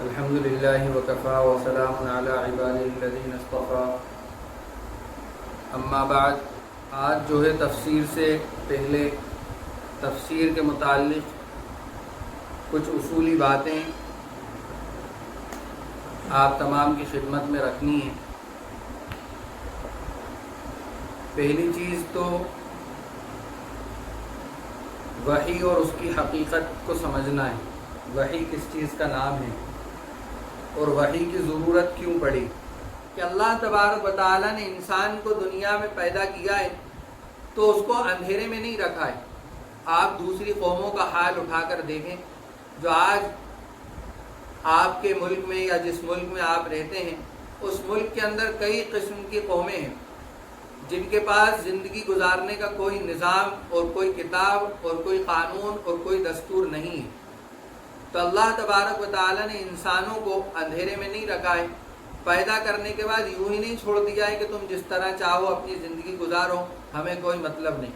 الحمد للہ وکفا وسلام علی عباده الذین اصطفى اما بعد، آج جو ہے تفسیر سے پہلے تفسیر کے متعلق کچھ اصولی باتیں آپ تمام کی خدمت میں رکھنی ہیں۔ پہلی چیز تو وحی اور اس کی حقیقت کو سمجھنا ہے۔ وحی کس چیز کا نام ہے اور وحی کی ضرورت کیوں پڑی؟ کہ اللہ تبارک و تعالیٰ نے انسان کو دنیا میں پیدا کیا ہے تو اس کو اندھیرے میں نہیں رکھا ہے۔ آپ دوسری قوموں کا حال اٹھا کر دیکھیں، جو آج آپ کے ملک میں یا جس ملک میں آپ رہتے ہیں، اس ملک کے اندر کئی قسم کی قومیں ہیں جن کے پاس زندگی گزارنے کا کوئی نظام اور کوئی کتاب اور کوئی قانون اور کوئی دستور نہیں ہے۔ تو اللہ تبارک و تعالیٰ نے انسانوں کو اندھیرے میں نہیں رکھا ہے۔ پیدا کرنے کے بعد یوں ہی نہیں چھوڑ دیا ہے کہ تم جس طرح چاہو اپنی زندگی گزارو، ہمیں کوئی مطلب نہیں،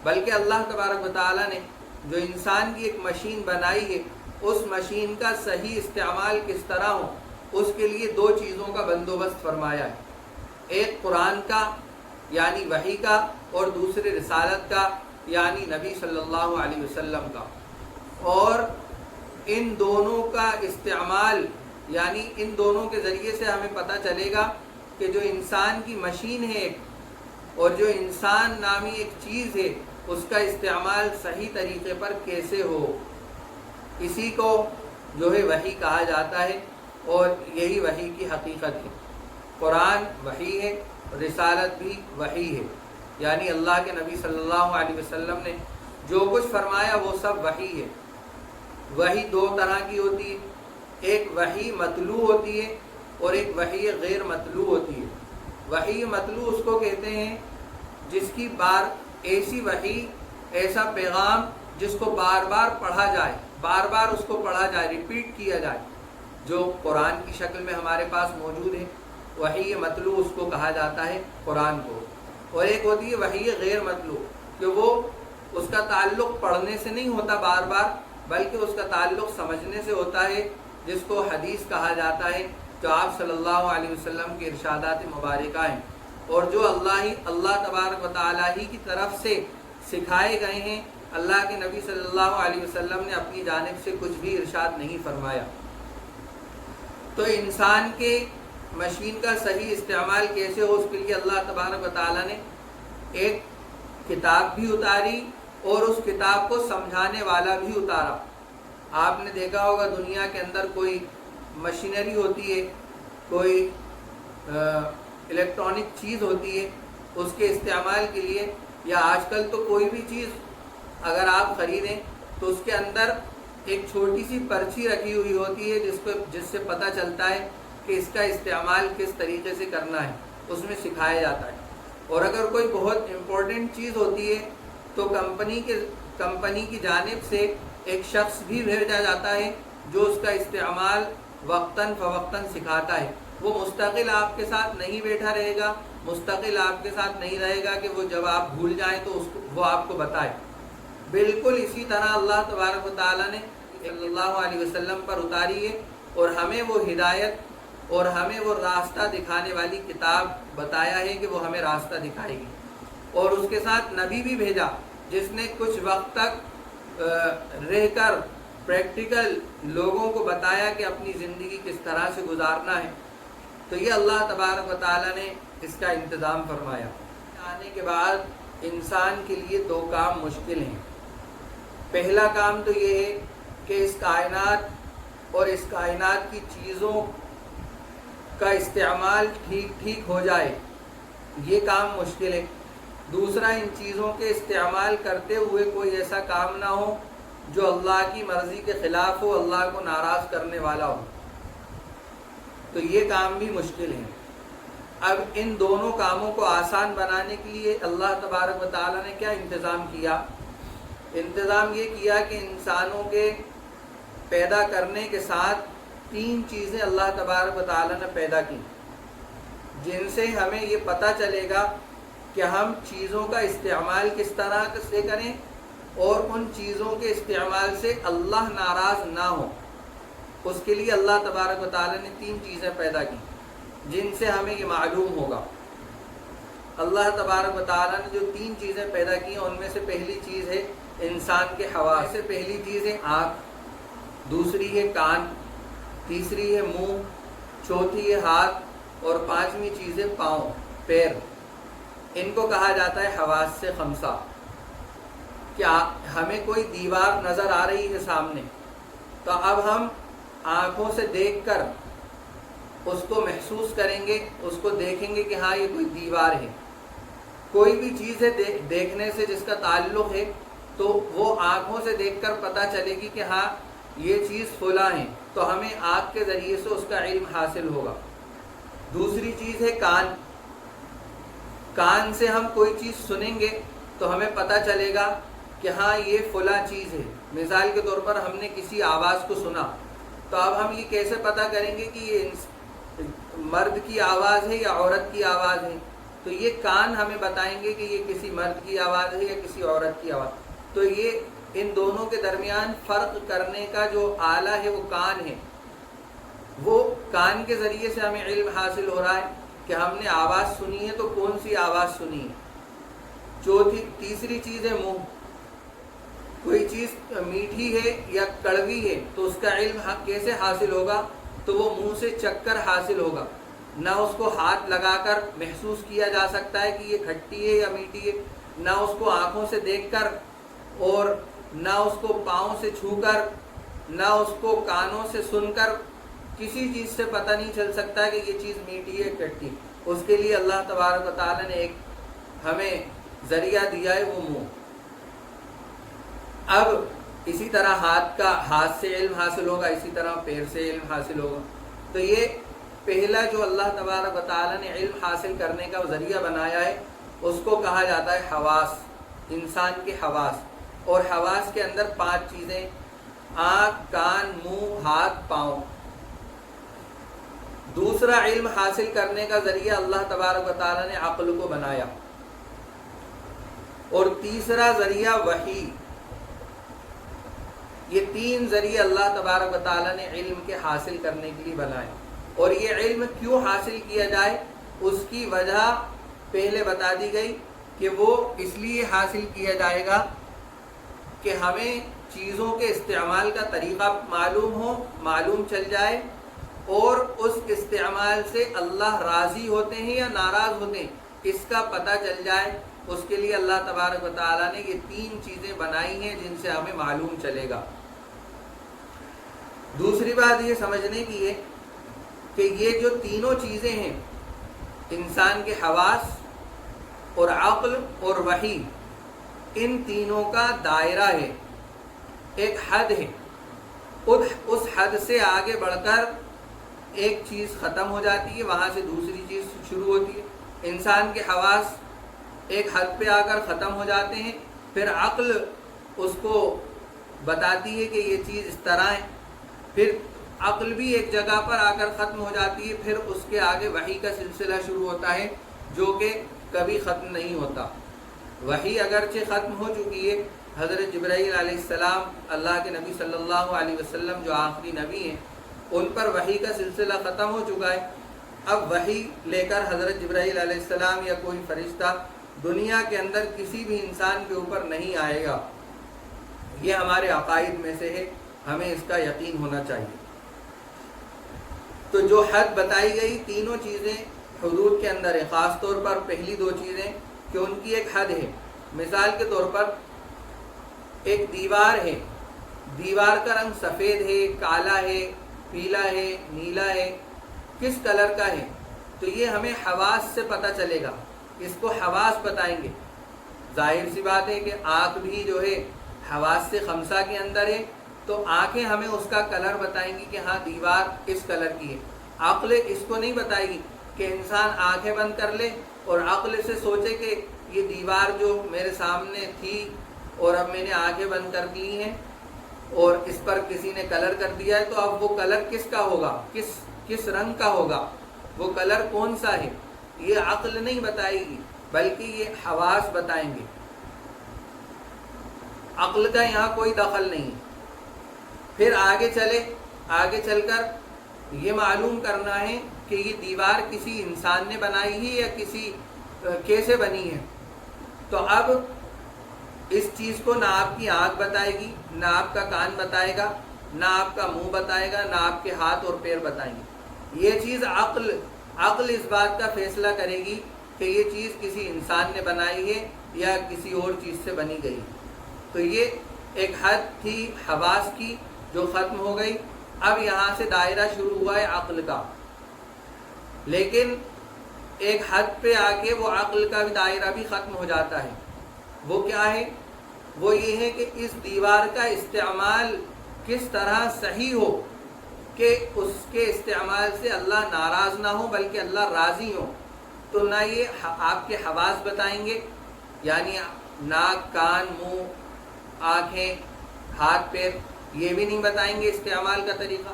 بلکہ اللہ تبارک و تعالیٰ نے جو انسان کی ایک مشین بنائی ہے، اس مشین کا صحیح استعمال کس طرح ہو، اس کے لیے دو چیزوں کا بندوبست فرمایا ہے۔ ایک قرآن کا یعنی وحی کا، اور دوسرے رسالت کا یعنی نبی صلی اللہ علیہ وسلم کا۔ اور ان دونوں کا استعمال یعنی ان دونوں کے ذریعے سے ہمیں پتہ چلے گا کہ جو انسان کی مشین ہے اور جو انسان نامی ایک چیز ہے، اس کا استعمال صحیح طریقے پر کیسے ہو۔ اسی کو جو ہے وحی کہا جاتا ہے، اور یہی وحی کی حقیقت ہے۔ قرآن وحی ہے، رسالت بھی وحی ہے، یعنی اللہ کے نبی صلی اللہ علیہ وسلم نے جو کچھ فرمایا وہ سب وحی ہے۔ وحی دو طرح کی ہوتی ہے، ایک وحی مطلوع ہوتی ہے اور ایک وحی غیر مطلوع ہوتی ہے۔ وحی مطلوع اس کو کہتے ہیں جس کی ایسی وحی، ایسا پیغام جس کو بار بار پڑھا جائے، بار بار اس کو پڑھا جائے، ریپیٹ کیا جائے، جو قرآن کی شکل میں ہمارے پاس موجود ہے۔ وحی مطلوع اس کو کہا جاتا ہے، قرآن کو۔ اور ایک ہوتی ہے وحی غیر مطلوع، کہ وہ اس کا تعلق پڑھنے سے نہیں ہوتا بار بار، بلکہ اس کا تعلق سمجھنے سے ہوتا ہے، جس کو حدیث کہا جاتا ہے، جو آپ صلی اللہ علیہ وسلم کے ارشادات مبارکہ ہیں، اور جو اللہ تبارک و تعالیٰ ہی کی طرف سے سکھائے گئے ہیں۔ اللہ کے نبی صلی اللہ علیہ وسلم نے اپنی جانب سے کچھ بھی ارشاد نہیں فرمایا۔ تو انسان کے مشین کا صحیح استعمال کیسے ہو، اس کے لیے اللہ تبارک و تعالیٰ نے ایک کتاب بھی اتاری اور اس کتاب کو سمجھانے والا بھی اتارا۔ آپ نے دیکھا ہوگا دنیا کے اندر کوئی مشینری ہوتی ہے، کوئی الیکٹرانک چیز ہوتی ہے، اس کے استعمال کے لیے، یا آج کل تو کوئی بھی چیز اگر آپ خریدیں تو اس کے اندر ایک چھوٹی سی پرچی رکھی ہوئی ہوتی ہے جس سے پتہ چلتا ہے کہ اس کا استعمال کس طریقے سے کرنا ہے، اس میں سکھایا جاتا ہے۔ اور اگر کوئی بہت امپورٹنٹ چیز ہوتی ہے تو کمپنی کی جانب سے ایک شخص بھی بھیجا جاتا ہے جو اس کا استعمال وقتاً فوقتاً سکھاتا ہے۔ وہ مستقل آپ کے ساتھ نہیں بیٹھا رہے گا، مستقل آپ کے ساتھ نہیں رہے گا کہ وہ جب آپ بھول جائیں تو وہ آپ کو بتائے۔ بالکل اسی طرح اللہ تبارک و تعالیٰ نے صلی اللہ علیہ وسلم پر اتاری ہے، اور ہمیں وہ ہدایت اور ہمیں وہ راستہ دکھانے والی کتاب بتایا ہے کہ وہ ہمیں راستہ دکھائے گی۔ اور اس کے ساتھ نبی بھی بھیجا جس نے کچھ وقت تک رہ کر پریکٹیکل لوگوں کو بتایا کہ اپنی زندگی کس طرح سے گزارنا ہے۔ تو یہ اللہ تبارک و تعالیٰ نے اس کا انتظام فرمایا۔ آنے کے بعد انسان کے لیے دو کام مشکل ہیں۔ پہلا کام تو یہ ہے کہ اس کائنات اور اس کائنات کی چیزوں کا استعمال ٹھیک ہو جائے، یہ کام مشکل ہے۔ دوسرا، ان چیزوں کے استعمال کرتے ہوئے کوئی ایسا کام نہ ہو جو اللہ کی مرضی کے خلاف ہو، اللہ کو ناراض کرنے والا ہو، تو یہ کام بھی مشکل ہے۔ اب ان دونوں کاموں کو آسان بنانے کے لیے اللہ تبارک و تعالیٰ نے کیا انتظام کیا؟ انتظام یہ کیا کہ انسانوں کے پیدا کرنے کے ساتھ تین چیزیں اللہ تبارک و تعالیٰ نے پیدا کی، جن سے ہمیں یہ پتہ چلے گا کہ ہم چیزوں کا استعمال کس طرح سے کریں اور ان چیزوں کے استعمال سے اللہ ناراض نہ ہو۔ اس کے لیے اللہ تبارک و تعالیٰ نے 3 چیزیں پیدا کی جن سے ہمیں یہ معلوم ہوگا۔ اللہ تبارک و تعالیٰ نے جو 3 چیزیں پیدا کی ہیں ان میں سے پہلی چیز ہے انسان کے حواس سے، پہلی چیز ہے آنکھ، دوسری ہے کان، تیسری ہے منہ، چوتھی ہے ہاتھ اور 5ویں چیز ہے پاؤں، پیر۔ ان کو کہا جاتا ہے حواس سے خمسہ۔ کیا ہمیں کوئی دیوار نظر آ رہی ہے سامنے، تو اب ہم آنکھوں سے دیکھ کر اس کو محسوس کریں گے، اس کو دیکھیں گے کہ ہاں یہ کوئی دیوار ہے۔ کوئی بھی چیز ہے دیکھنے سے جس کا تعلق ہے تو وہ آنکھوں سے دیکھ کر پتہ چلے گی کہ ہاں یہ چیز فلاں ہے، تو ہمیں آنکھ کے ذریعے سے اس کا علم حاصل ہوگا۔ دوسری چیز ہے کان۔ کان سے ہم کوئی چیز سنیں گے تو ہمیں پتہ چلے گا کہ ہاں یہ فلاں چیز ہے۔ مثال کے طور پر ہم نے کسی آواز کو سنا تو اب ہم یہ کیسے پتہ کریں گے کہ یہ مرد کی آواز ہے یا عورت کی آواز ہے؟ تو یہ کان ہمیں بتائیں گے کہ یہ کسی مرد کی آواز ہے یا کسی عورت کی آواز۔ تو یہ ان دونوں کے درمیان فرق کرنے کا جو آلہ ہے وہ کان ہے، وہ کان کے ذریعے سے ہمیں علم حاصل ہو رہا ہے کہ ہم نے آواز سنی ہے تو کون سی آواز سنی ہے۔ تیسری چیز ہے منہ۔ کوئی چیز میٹھی ہے یا کڑوی ہے تو اس کا علم کیسے حاصل ہوگا؟ تو وہ منہ سے چکھ کر حاصل ہوگا، نہ اس کو ہاتھ لگا کر محسوس کیا جا سکتا ہے کہ یہ کھٹی ہے یا میٹھی ہے، نہ اس کو آنکھوں سے دیکھ کر اور نہ اس کو پاؤں سے چھو کر، نہ اس کو کانوں سے سن کر کسی چیز سے پتہ نہیں چل سکتا کہ یہ چیز میٹھی ہے کھٹی۔ اس کے لیے اللہ تبارک و تعالیٰ نے ایک ہمیں ذریعہ دیا ہے، وہ منہ۔ اب اسی طرح ہاتھ سے علم حاصل ہوگا، اسی طرح پیر سے علم حاصل ہوگا۔ تو یہ پہلا جو اللہ تبارک و تعالیٰ نے علم حاصل کرنے کا ذریعہ بنایا ہے اس کو کہا جاتا ہے حواس، انسان کے حواس۔ اور حواس کے اندر 5 چیزیں: آنکھ، کان، منہ، ہاتھ، پاؤں۔ دوسرا علم حاصل کرنے کا ذریعہ اللہ تبارک و تعالیٰ نے عقل کو بنایا، اور تیسرا ذریعہ وحی۔ یہ 3 ذریعے اللہ تبارک و تعالیٰ نے علم کے حاصل کرنے کے لیے بنائے۔ اور یہ علم کیوں حاصل کیا جائے اس کی وجہ پہلے بتا دی گئی کہ وہ اس لیے حاصل کیا جائے گا کہ ہمیں چیزوں کے استعمال کا طریقہ معلوم چل جائے، اور اس استعمال سے اللہ راضی ہوتے ہیں یا ناراض ہوتے ہیں اس کا پتہ چل جائے۔ اس کے لیے اللہ تبارک و تعالیٰ نے یہ 3 چیزیں بنائی ہیں جن سے ہمیں معلوم چلے گا۔ دوسری بات یہ سمجھنے کی ہے کہ یہ جو تینوں چیزیں ہیں، انسان کے حواس اور عقل اور وحی، ان تینوں کا دائرہ ہے، ایک حد ہے۔ اس حد سے آگے بڑھ کر ایک چیز ختم ہو جاتی ہے، وہاں سے دوسری چیز شروع ہوتی ہے۔ انسان کے حواس ایک حد پہ آ کر ختم ہو جاتے ہیں، پھر عقل اس کو بتاتی ہے کہ یہ چیز اس طرح ہے، پھر عقل بھی ایک جگہ پر آ کر ختم ہو جاتی ہے، پھر اس کے آگے وحی کا سلسلہ شروع ہوتا ہے جو کہ کبھی ختم نہیں ہوتا۔ وحی اگرچہ ختم ہو چکی ہے، حضرت جبرائیل علیہ السلام اللہ کے نبی صلی اللہ علیہ وسلم جو آخری نبی ہیں ان پر وحی کا سلسلہ ختم ہو چکا ہے۔ اب وحی لے کر حضرت جبرائیل علیہ السلام یا کوئی فرشتہ دنیا کے اندر کسی بھی انسان کے اوپر نہیں آئے گا۔ یہ ہمارے عقائد میں سے ہے، ہمیں اس کا یقین ہونا چاہیے۔ تو جو حد بتائی گئی تینوں چیزیں حدود کے اندر ہیں، خاص طور پر پہلی 2 چیزیں کہ ان کی ایک حد ہے۔ مثال کے طور پر ایک دیوار ہے، دیوار کا رنگ سفید ہے، کالا ہے، پیلا ہے، نیلا ہے، کس کلر کا ہے؟ تو یہ ہمیں حواس سے پتہ چلے گا، اس کو حواس بتائیں گے۔ ظاہر سی بات ہے کہ آنکھ بھی جو ہے حواس سے خمسہ کے اندر ہے، تو آنکھیں ہمیں اس کا کلر بتائیں گی کہ ہاں دیوار اس کلر کی ہے۔ عقل اس کو نہیں بتائے گی کہ انسان آنکھیں بند کر لے اور عقل سے سوچے کہ یہ دیوار جو میرے سامنے تھی اور اب میں نے آنکھیں بند کر دی ہیں اور اس پر کسی نے کلر کر دیا ہے، تو اب وہ کلر کس کا ہوگا، کس رنگ کا ہوگا، وہ کلر کون سا ہے؟ یہ عقل نہیں بتائے گی بلکہ یہ حواس بتائیں گے۔ عقل کا یہاں کوئی دخل نہیں۔ پھر آگے چلے آگے چل کر یہ معلوم کرنا ہے کہ یہ دیوار کسی انسان نے بنائی ہے یا کیسے بنی ہے. تو اب اس چیز کو نہ آپ کی آنکھ بتائے گی، نہ آپ کا کان بتائے گا، نہ آپ کا منہ بتائے گا، نہ آپ کے ہاتھ اور پیر بتائیں گے. یہ چیز عقل اس بات کا فیصلہ کرے گی کہ یہ چیز کسی انسان نے بنائی ہے یا کسی اور چیز سے بنی گئی. تو یہ ایک حد تھی حواس کی جو ختم ہو گئی. اب یہاں سے دائرہ شروع ہوا ہے عقل کا، لیکن ایک حد پہ آ کے وہ عقل کا بھی دائرہ بھی ختم ہو جاتا ہے. وہ کیا ہے؟ وہ یہ ہے کہ اس دیوار کا استعمال کس طرح صحیح ہو کہ اس کے استعمال سے اللہ ناراض نہ ہو بلکہ اللہ راضی ہو. تو نہ یہ آپ کے حواس بتائیں گے، یعنی ناک، کان، منہ، آنکھیں، ہاتھ، پیر، یہ بھی نہیں بتائیں گے استعمال کا طریقہ.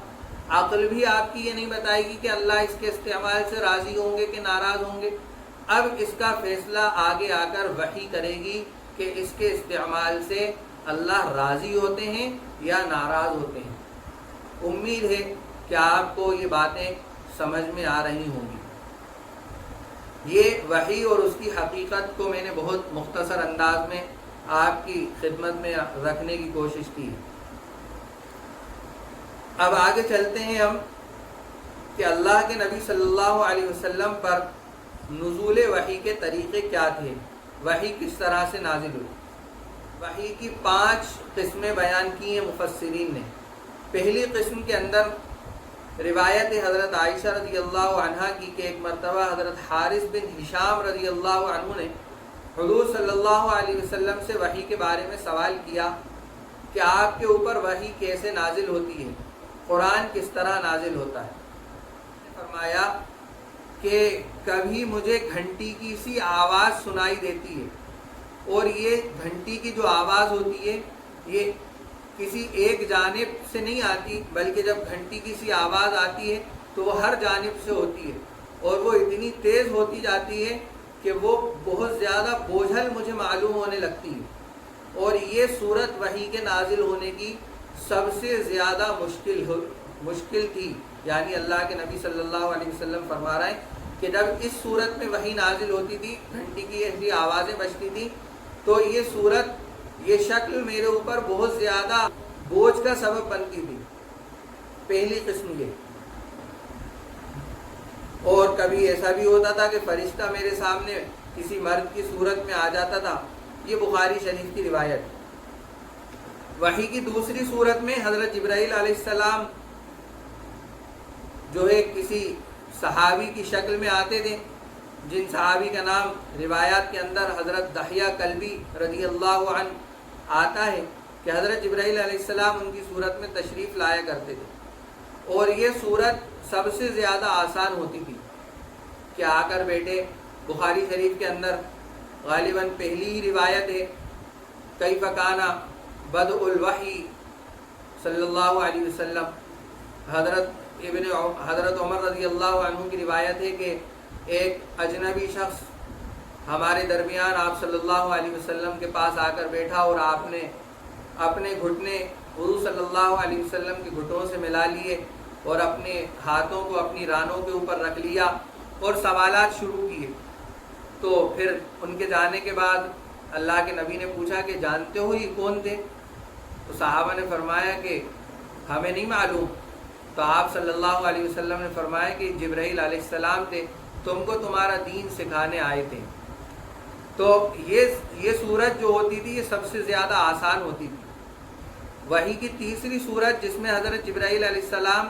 عقل بھی آپ کی یہ نہیں بتائے گی کہ اللہ اس کے استعمال سے راضی ہوں گے کہ ناراض ہوں گے. اب اس کا فیصلہ آگے آ کر وحی کرے گی کہ اس کے استعمال سے اللہ راضی ہوتے ہیں یا ناراض ہوتے ہیں. امید ہے کہ آپ کو یہ باتیں سمجھ میں آ رہی ہوں گی. یہ وحی اور اس کی حقیقت کو میں نے بہت مختصر انداز میں آپ کی خدمت میں رکھنے کی کوشش کی. اب آگے چلتے ہیں ہم کہ اللہ کے نبی صلی اللہ علیہ وسلم پر نزول وحی کے طریقے کیا تھے، وحی کس طرح سے نازل ہوئی. وحی کی 5 قسمیں بیان کی ہیں مفسرین نے. پہلی قسم کے اندر روایت حضرت عائشہ رضی اللہ عنہا کی کہ ایک مرتبہ حضرت حارث بن ہشام رضی اللہ عنہ نے حضور صلی اللہ علیہ وسلم سے وحی کے بارے میں سوال کیا کہ آپ کے اوپر وحی کیسے نازل ہوتی ہے، قرآن کس طرح نازل ہوتا ہے. فرمایا کہ کبھی مجھے گھنٹی کی سی آواز سنائی دیتی ہے، اور یہ گھنٹی کی جو آواز ہوتی ہے یہ کسی ایک جانب سے نہیں آتی، بلکہ جب گھنٹی کی سی آواز آتی ہے تو وہ ہر جانب سے ہوتی ہے، اور وہ اتنی تیز ہوتی جاتی ہے کہ وہ بہت زیادہ بوجھل مجھے معلوم ہونے لگتی ہے. اور یہ صورت وحی کے نازل ہونے کی سب سے زیادہ مشکل تھی. یعنی اللہ کے نبی صلی اللہ علیہ وسلم فرما رہے ہیں کہ جب اس صورت میں وحی نازل ہوتی تھی، گھنٹی کی ایسی آوازیں بجتی تھیں، تو یہ صورت، یہ شکل میرے اوپر بہت زیادہ بوجھ کا سبب بنتی تھی. پہلی قسم یہ. اور کبھی ایسا بھی ہوتا تھا کہ فرشتہ میرے سامنے کسی مرد کی صورت میں آ جاتا تھا. یہ بخاری شریف کی روایت. وحی کی دوسری صورت میں حضرت جبرائیل علیہ السلام جو ہے کسی صحابی کی شکل میں آتے تھے، جن صحابی کا نام روایات کے اندر حضرت دحیہ کلبی رضی اللہ عنہ آتا ہے کہ حضرت جبرائیل علیہ السلام ان کی صورت میں تشریف لایا کرتے تھے. اور یہ صورت سب سے زیادہ آسان ہوتی تھی کہ آ کر بیٹھے. بخاری شریف کے اندر غالباً پہلی ہی روایت ہے کیف کان بدء الوحی صلی اللہ علیہ وسلم. حضرت عمر رضی اللہ عنہ کی روایت ہے کہ ایک اجنبی شخص ہمارے درمیان آپ صلی اللہ علیہ وسلم کے پاس آ کر بیٹھا، اور آپ نے اپنے گھٹنے حضور صلی اللہ علیہ وسلم کے گھٹنوں سے ملا لیے اور اپنے ہاتھوں کو اپنی رانوں کے اوپر رکھ لیا اور سوالات شروع کیے. تو پھر ان کے جانے کے بعد اللہ کے نبی نے پوچھا کہ جانتے ہو یہ کون تھے؟ تو صحابہ نے فرمایا کہ ہمیں نہیں معلوم. تو آپ صلی اللہ علیہ وسلم نے فرمایا کہ جبرائیل علیہ السلام تھے، تم کو تمہارا دین سکھانے آئے تھے. تو یہ صورت جو ہوتی تھی یہ سب سے زیادہ آسان ہوتی تھی. وحی کی تیسری صورت جس میں حضرت جبرائیل علیہ السلام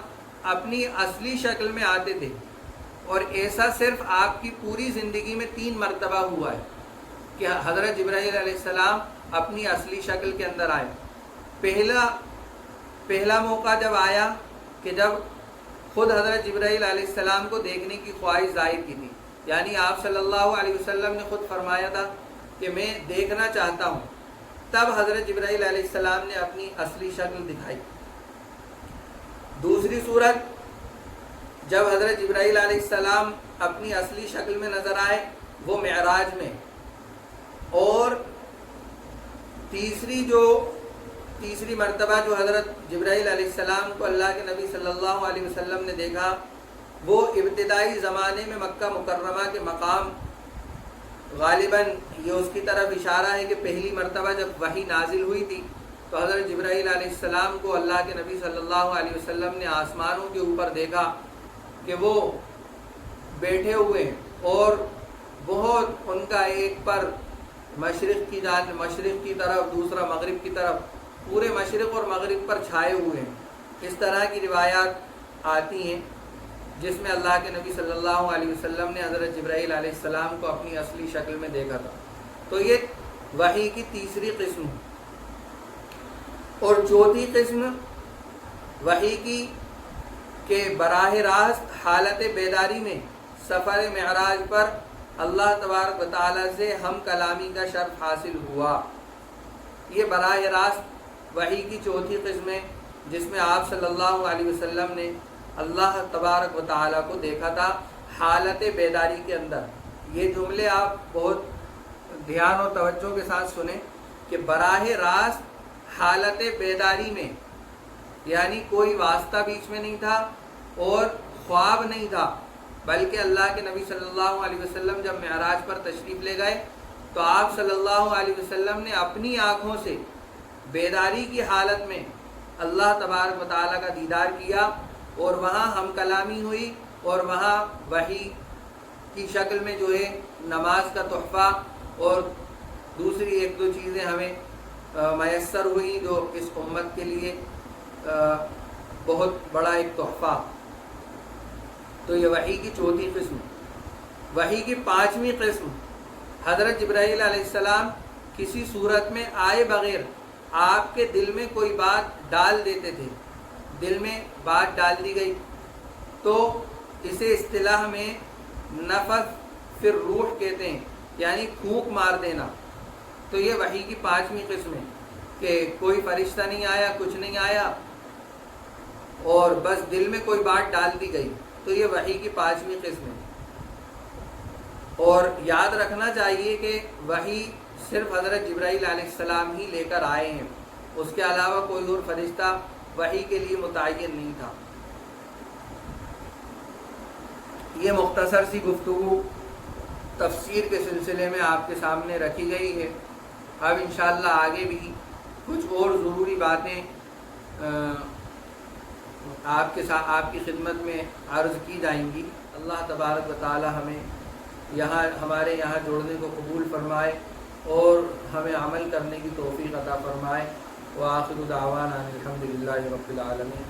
اپنی اصلی شکل میں آتے تھے، اور ایسا صرف آپ کی پوری زندگی میں 3 مرتبہ ہوا ہے کہ حضرت جبرائیل علیہ السلام اپنی اصلی شکل کے اندر آئے. پہلا موقع جب آیا کہ جب خود حضرت جبرائیل علیہ السلام کو دیکھنے کی خواہش ظاہر کی تھی. یعنی آپ صلی اللہ علیہ وسلم نے خود فرمایا تھا کہ میں دیکھنا چاہتا ہوں. تب حضرت جبرائیل علیہ السلام نے اپنی اصلی شکل دکھائی. دوسری صورت جب حضرت جبرائیل علیہ السلام اپنی اصلی شکل میں نظر آئے وہ معراج میں. اور تیسری جو تیسری مرتبہ جو حضرت جبرائیل علیہ السلام کو اللہ کے نبی صلی اللہ علیہ وسلم نے دیکھا وہ ابتدائی زمانے میں مکہ مکرمہ کے مقام، غالباً یہ اس کی طرف اشارہ ہے کہ پہلی مرتبہ جب وحی نازل ہوئی تھی تو حضرت جبرائیل علیہ السلام کو اللہ کے نبی صلی اللہ علیہ وسلم نے آسمانوں کے اوپر دیکھا کہ وہ بیٹھے ہوئے اور بہت ان کا ایک پر مشرق کی طرف، دوسرا مغرب کی طرف، پورے مشرق اور مغرب پر چھائے ہوئے ہیں۔ اس طرح کی روایات آتی ہیں جس میں اللہ کے نبی صلی اللہ علیہ وسلم نے حضرت جبرائیل علیہ السلام کو اپنی اصلی شکل میں دیکھا تھا۔ تو یہ وحی کی تیسری قسم، اور چوتھی قسم وحی کی کہ براہ راست حالت بیداری میں سفر معراج پر اللہ تبارک و تعالیٰ سے ہم کلامی کا شرف حاصل ہوا۔ یہ براہ راست وحی کی چوتھی قسم ہے جس میں آپ صلی اللہ علیہ وسلم نے اللہ تبارک و تعالیٰ کو دیکھا تھا حالت بیداری کے اندر۔ یہ جملے آپ بہت دھیان اور توجہ کے ساتھ سنیں کہ براہ راست حالت بیداری میں، یعنی کوئی واسطہ بیچ میں نہیں تھا اور خواب نہیں تھا، بلکہ اللہ کے نبی صلی اللہ علیہ وسلم جب معراج پر تشریف لے گئے تو آپ صلی اللہ علیہ وسلم نے اپنی آنکھوں سے بیداری کی حالت میں اللہ تبارک و تعالیٰ کا دیدار کیا، اور وہاں ہم کلامی ہوئی، اور وہاں وحی کی شکل میں جو ہے نماز کا تحفہ اور دوسری ایک دو چیزیں ہمیں میسر ہوئی جو اس امت کے لیے بہت بڑا ایک تحفہ۔ تو یہ وحی کی چوتھی قسم۔ وحی کی پانچویں قسم، حضرت جبرائیل علیہ السلام کسی صورت میں آئے بغیر آپ کے دل میں کوئی بات ڈال دیتے تھے، دل میں بات ڈال دی گئی تو اسے اصطلاح میں نفخ فی الروح کہتے ہیں، یعنی پھونک مار دینا۔ تو یہ وحی کی پانچویں قسم ہے کہ کوئی فرشتہ نہیں آیا، کچھ نہیں آیا، اور بس دل میں کوئی بات ڈال دی گئی، تو یہ وحی کی پانچویں قسم ہے۔ اور یاد رکھنا چاہیے کہ وحی صرف حضرت جبرائیل علیہ السلام ہی لے کر آئے ہیں، اس کے علاوہ کوئی اور فرشتہ وحی کے لیے متعین نہیں تھا۔ یہ مختصر سی گفتگو تفسیر کے سلسلے میں آپ کے سامنے رکھی گئی ہے۔ اب انشاءاللہ آگے بھی کچھ اور ضروری باتیں آپ کی خدمت میں عرض کی جائیں گی۔ اللہ تبارک و تعالی ہمیں ہمارے یہاں جوڑنے کو قبول فرمائے اور ہمیں عمل کرنے کی توفیق عطا فرمائے۔ وآخر دعوانا الحمدللہ رب العالمین۔